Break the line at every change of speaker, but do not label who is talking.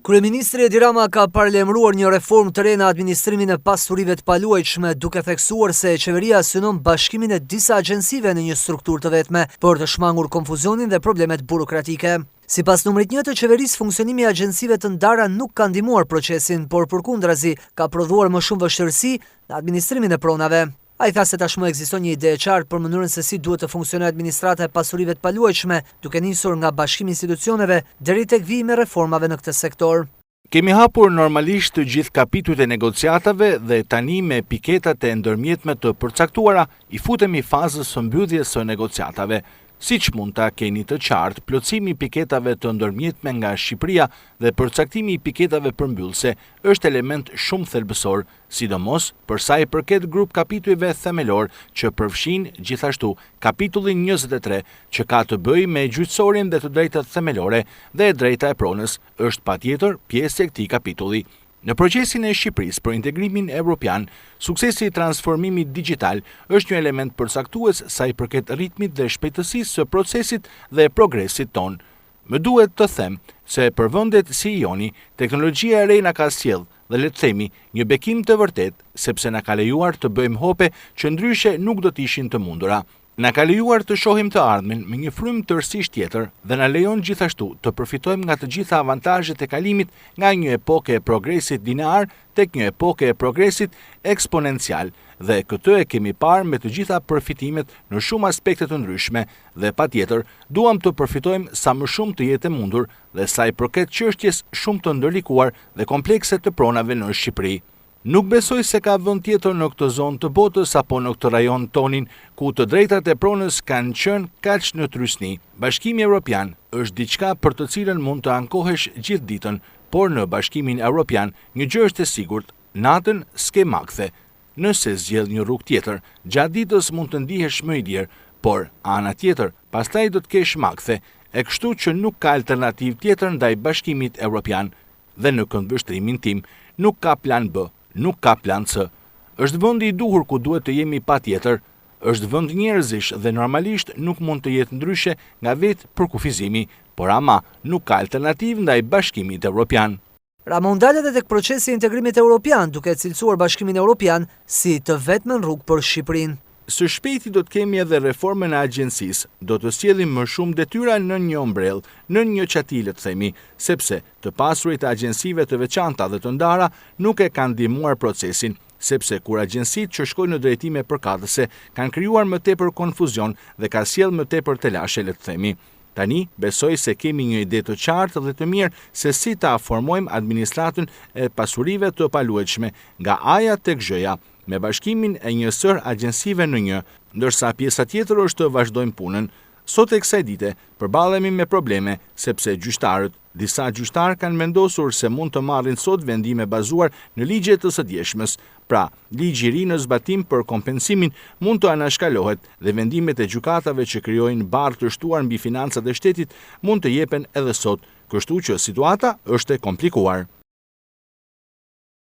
Kryeministri Edi Rama ka paralajmëruar një reformë të re në administrimin e pasurive të paluajtshme, duke theksuar se qeveria synon bashkimin e disa agjencive në një strukturë të vetme për të shmangur konfuzionin dhe problemet burokratike. Sipas numrit 1 të qeverisë, funksionimi i agjencive të ndara nuk ka ndihmuar procesin, por përkundrazi ka prodhuar më shumë vështirësi në administrimin e pronave. Ai tha se tashmë ekziston një ide e qartë për mënyrën se si duhet të funksionojë administrata e pasurive të paluajtshme, duke nisur nga bashkimi i institucioneve deri tek vijimi i reformave në këtë sektor.
Kemi hapur normalisht të gjithë kapitujt e negociatave dhe tani me piketat e ndërmjetme të përcaktuara i futemi fazës së mbylljes së negociatave. Siç mund ta keni të qartë, plotësimi i piketave të ndërmjetme nga Shqipëria dhe përcaktimi i piketave përmbyllëse është element shumë thelbësor, sidomos për sa i përket grup kapitujve themelor që përfshin gjithashtu kapitullin 23 që ka të bëjë me gjyqësorin dhe të drejtat themelore dhe drejta e pronës është patjetër pjesë e këtij kapitulli. Në procesin e Shqipërisë për integrimin evropian, suksesi i transformimit digjital është një element përcaktues sa i përket ritmit dhe shpejtësisë së procesit dhe progresit ton. Më duhet të them se për vendet si Joni, teknologjia e re na ka sjellë dhe le të themi një bekim të vërtet, sepse na ka lejuar të bëjmë hope që ndryshe nuk do të ishin të mundura. Na ka lejuar të shohim të ardhmen me një frym tërësisht tjetër dhe na lejon gjithashtu të përfitojmë nga të gjitha avantazhet e kalimit nga një epokë e progresit linear tek një epokë e progresit eksponencial, dhe këtë e kemi parë me të gjitha përfitimet në shumë aspekte të ndryshme dhe patjetër duam të përfitojmë sa më shumë të jetë e mundur dhe sa i përket çështjes shumë të ndërlikuar dhe komplekse të pronave në Shqipëri. Nuk besoj se ka vend tjetër në këtë zonë të botës apo në këtë rajon tonin ku të drejtat e pronës kanë qenë kaq në trysni. Bashkimi Evropian është diçka për të cilën mund të ankohesh gjithë ditën, por në Bashkimin Evropian një gjë është e sigurt, natën s'ke makthe. Nëse zgjedh një rrugë tjetër, gjatë ditës mund të ndihesh më i lirë, por ana tjetër, pastaj do të kesh makthe, e kështu që nuk ka alternativë tjetër ndaj Bashkimit Evropian. Dhe në këndvështrimin tim, nuk ka plan B. Nuk ka plan C. Është vendi i duhur ku duhet të jemi patjetër, është vend njerëzish dhe normalisht nuk mund të jetë ndryshe nga vetë përkufizimi, por ama nuk ka alternativë ndaj Bashkimit Evropian.
Rama u ndal edhe tek procesi i integrimit evropian, duke cilësuar Bashkimin Evropian si të vetmen rrugë për Shqipërinë.
Së shpejti do të kemi edhe reformën e agjencisë, do të sjellim më shumë detyra në një ombrell, në një çatile të themi, sepse të pasurit e agjensive të veçanta dhe të ndara nuk e kanë ndihmuar procesin, sepse kur agjensitë që shkojnë në drejtime përkatëse kanë krijuar më tepër konfuzion dhe ka sjellë më tepër telashe, le të themi. Tani besoj se kemi një ide të qartë dhe të mirë se si ta formojmë administratën e pasurive të paluajtshme nga A-ja tek Z-ja, me bashkimin e një sër agjensive në një, ndërsa pjesa tjetër është të vazhdojmë punën. Sot e kësaj dite përballemi me probleme sepse disa gjyqtarë kanë vendosur se mund të marrin sot vendime bazuar në ligje të së djeshmës. Pra, ligji i ri në zbatim për kompensimin mund të anashkalohet dhe vendimet e gjykatave që krijojnë barë të shtuar mbi financat e shtetit mund të jepen edhe sot, kështu që situata është e komplikuar.